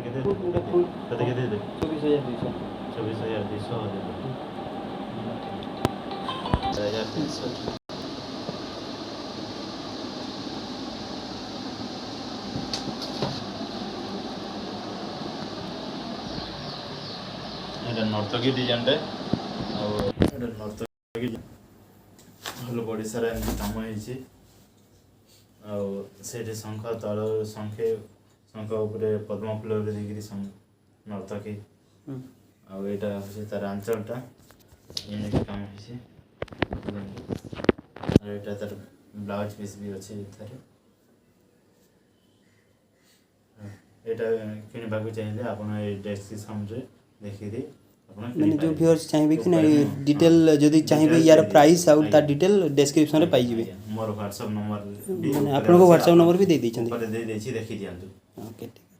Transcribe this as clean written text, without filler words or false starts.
କେତେ फुल କେତେ କେତେ ଦେବେ 24,200 24,200 1,300 এটা নর্তকী ডিজাইনটা ଆଉ এটা ନର୍ତ୍ତକୀ ଭଲ ବଡ଼ି ସାରା ଏମିତି କାମ ହେଇଛି ଆଉ ସେଇଠି ଶଙ୍ଖ ତଳ ଶଙ୍ଖ ଉପରେ ପଦ୍ମ ଫୁଲ ଦେଇକିରି ନର୍ତ୍ତକୀ ଆଉ ଏଇଟା ହେଉଛି ତାର ଆଞ୍ଚଳଟା ଏମିତି କାମ ହେଇଛି ଆଉ ଏଇଟା ତାର ବ୍ଲାଉଜ ପିସ୍ ବି ଅଛି ଏଠାରେ ଏଇଟା କିଣିବାକୁ ଚାହିଁଲେ ଆପଣ ଏଇ ଡେସ୍କ୍ରିପ୍ସନ୍ରେ ଦେଖିକି मैंने जो व्यूअर्स चाहिए कि ना डिटेल जदि चाहिए यार प्राइस आउट ता डिटेल डिस्क्रिप्शन रे पाई जिवे मोर व्हाट्सएप नंबर मैंने आपन को व्हाट्सएप नंबर भी दे दी छन ऊपर दे देछि देखि दियंतु ओके ठीक।